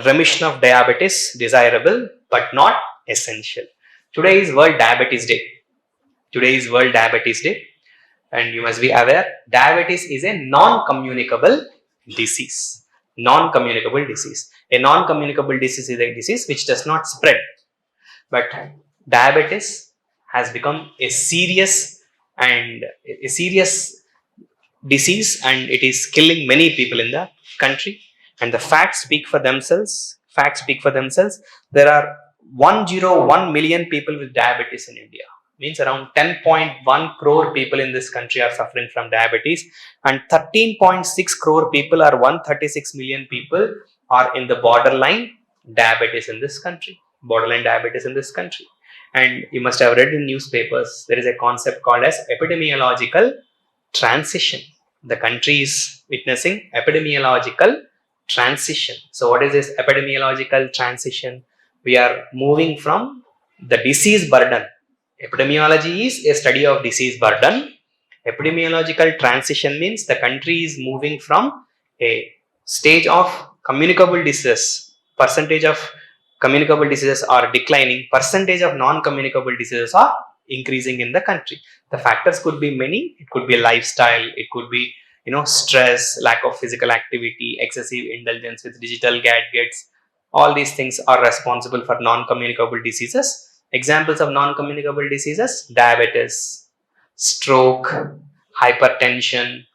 remission of diabetes desirable but not essential. Today is World Diabetes Day. Today is World Diabetes Day, and you must be aware diabetes is a non-communicable disease. Non-communicable disease. A non-communicable disease is a disease which does not spread, but diabetes has become a serious disease, and it is killing many people in the country. And the facts speak for themselves. Facts speak for themselves. There are 101 million people with diabetes in India. Means around 10.1 crore people in this country are suffering from diabetes, and 13.6 crore people, or 136 million people, are in the borderline diabetes in this country. Borderline diabetes in this country. And you must have read in newspapers, there is a concept called as epidemiological transition. The country is witnessing epidemiological transition. So what is this epidemiological transition? We are moving from the disease burden. Epidemiology is a study of disease burden. Epidemiological transition means the country is moving from a stage of communicable diseases. Percentage of communicable diseases are declining. Percentage of non-communicable diseases are increasing in the country. The factors could be many. It could be lifestyle, it could be stress, lack of physical activity, excessive indulgence with digital gadgets. All these things are responsible for non-communicable diseases. Examples of non-communicable diseases: diabetes, stroke, hypertension,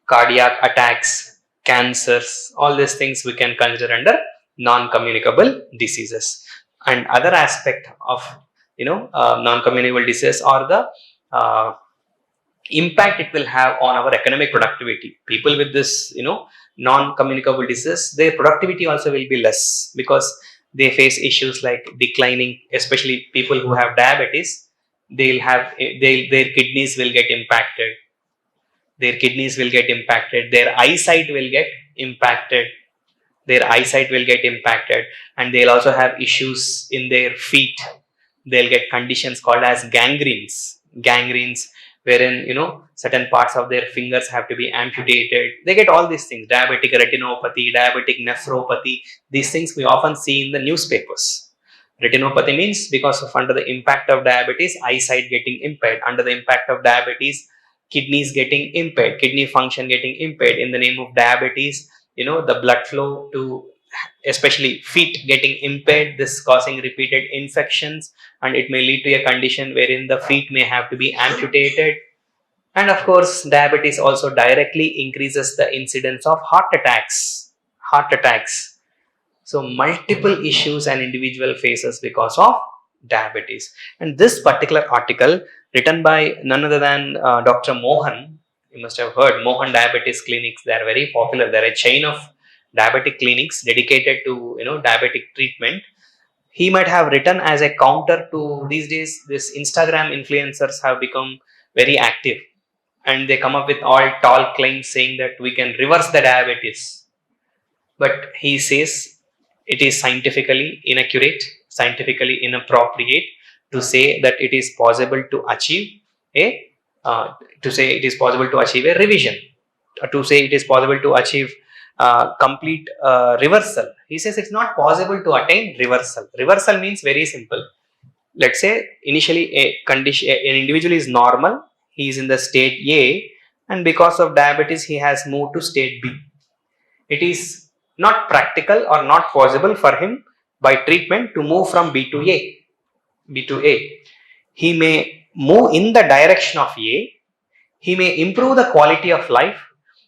cardiac attacks, cancers. All these things we can consider under non-communicable diseases. And other aspect of non-communicable disease are the impact it will have on our economic productivity. People with this non-communicable disease, their productivity also will be less, because they face issues like declining, especially people who have diabetes. Their kidneys will get impacted. Their eyesight will get impacted. And they'll also have issues in their feet. They'll get conditions called as gangrenes, wherein certain parts of their fingers have to be amputated. They get all these things: diabetic retinopathy, diabetic nephropathy. These things we often see in the newspapers. Retinopathy means because of under the impact of diabetes, eyesight getting impaired. Under the impact of diabetes, kidneys getting impaired, kidney function getting impaired. In the name of diabetes, the blood flow to especially feet getting impaired, this causing repeated infections, and it may lead to a condition wherein the feet may have to be amputated. And of course, diabetes also directly increases the incidence of heart attacks. So multiple issues an individual faces because of diabetes. And this particular article, written by none other than Dr. Mohan, you must have heard Mohan Diabetes Clinics. They are very popular. They are a chain of diabetic clinics dedicated to diabetic treatment. He might have written as a counter to, these days this Instagram influencers have become very active, and they come up with all tall claims saying that we can reverse the diabetes. But he says it is scientifically inaccurate, scientifically inappropriate to say that it is possible to achieve a revision, to say it is possible to achieve complete reversal. He says it's not possible to attain reversal. Reversal means very simple. Let's say initially an individual is normal, he is in the state A, and because of diabetes he has moved to state B. It is not practical or not possible for him by treatment to move from B to A. He may move in the direction of A. He may improve the quality of life.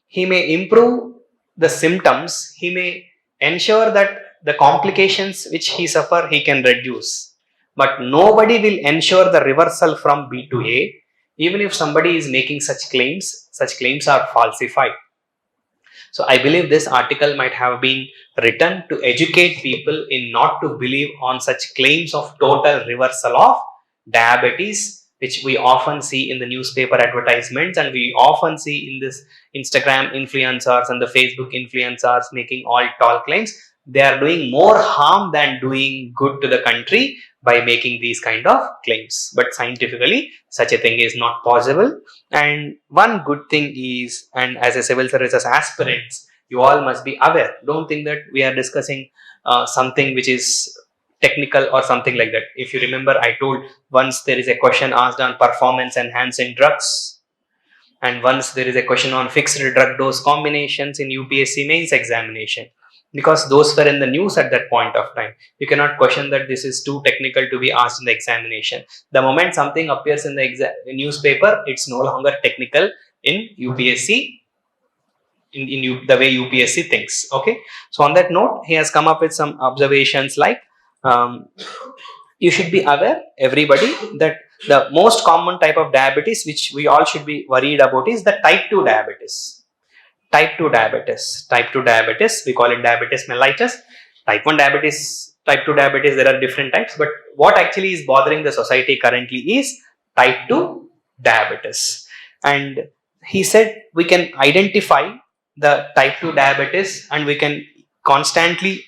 He may improve the symptoms. He may ensure that the complications which he suffer he can reduce. But nobody will ensure the reversal from B to A. Even if somebody is making such claims are falsified. So I believe this article might have been written to educate people in not to believe on such claims of total reversal of diabetes, which we often see in the newspaper advertisements, and we often see in this Instagram influencers and the Facebook influencers making all tall claims. They are doing more harm than doing good to the country by making these kind of claims. But scientifically, such a thing is not possible. And one good thing is, and as a civil services aspirants, You all must be aware. Don't think that we are discussing something which is technical or something like that. If you remember, I told once there is a question asked on performance enhancing drugs, and once there is a question on fixed drug dose combinations in UPSC mains examination, because those were in the news at that point of time. You cannot question that this is too technical to be asked in the examination. The moment something appears in the newspaper, it's no longer technical in UPSC, the way UPSC thinks. Okay, so on that note, he has come up with some observations like, um, you should be aware, everybody, that the most common type of diabetes which we all should be worried about is the type 2 diabetes. Type 2 diabetes, we call it diabetes mellitus. Type 1 diabetes, type 2 diabetes, there are different types, but what actually is bothering the society currently is type 2 diabetes. And he said we can identify the type 2 diabetes and we can constantly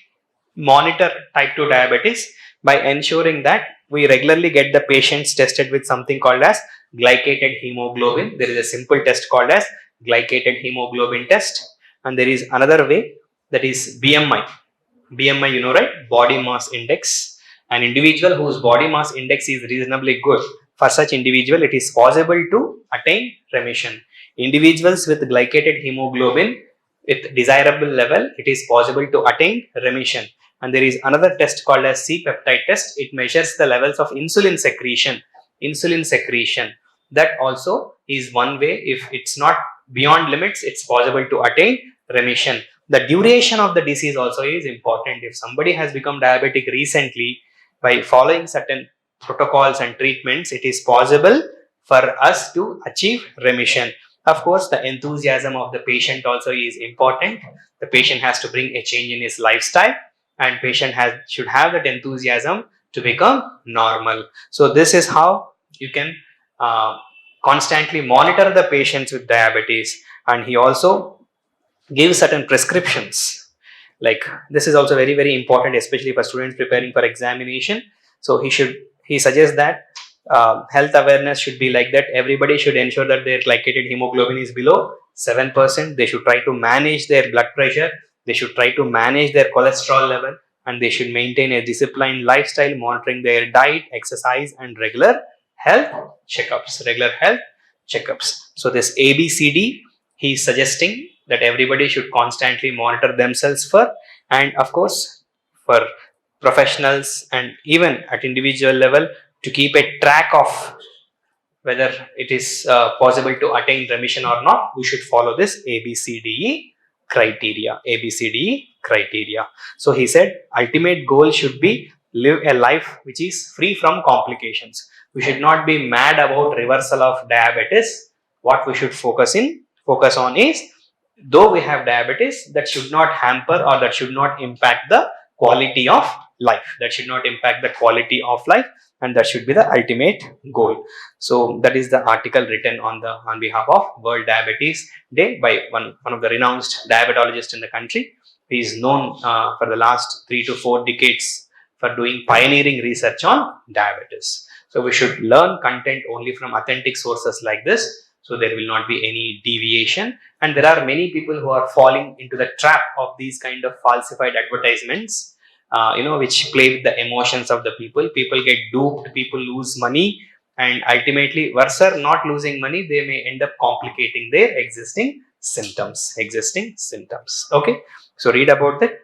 monitor type 2 diabetes by ensuring that we regularly get the patients tested with something called as glycated hemoglobin. There is a simple test called as glycated hemoglobin test, and there is another way, that is BMI, you know, right? Body mass index. An individual whose body mass index is reasonably good, for such individual it is possible to attain remission. Individuals with glycated hemoglobin with desirable level, it is possible to attain remission. And there is another test called as C-peptide test. It measures the levels of insulin secretion. That also is one way. If it's not beyond limits, it's possible to attain remission. The duration of the disease also is important. If somebody has become diabetic recently, by following certain protocols and treatments, it is possible for us to achieve remission. Of course, the enthusiasm of the patient also is important. The patient has to bring a change in his lifestyle, and patient should have that enthusiasm to become normal. So this is how you can constantly monitor the patients with diabetes. And he also gives certain prescriptions. Like, this is also very important, especially for students preparing for examination. So he suggests that health awareness should be like that. Everybody should ensure that their glycated hemoglobin is below 7%. They should try to manage their blood pressure. They should try to manage their cholesterol level, and they should maintain a disciplined lifestyle, monitoring their diet, exercise, and regular health checkups. So this ABCD, he is suggesting that everybody should constantly monitor themselves for, and of course for professionals and even at individual level, to keep a track of whether it is possible to attain remission or not. We should follow this ABCDE criteria. So he said ultimate goal should be live a life which is free from complications. We should not be mad about reversal of diabetes. What we should focus on is, though we have diabetes, that should not hamper or that should not impact the quality of life. And that should be the ultimate goal. So that is the article written on behalf of World Diabetes Day by one of the renowned diabetologists in the country. He is known for the last 3 to 4 decades for doing pioneering research on diabetes. So we should learn content only from authentic sources like this, so there will not be any deviation. And there are many people who are falling into the trap of these kind of falsified advertisements, which play with the emotions of the people. People get duped, people lose money, and ultimately, worse, not losing money, they may end up complicating their existing symptoms. Okay, so read about that.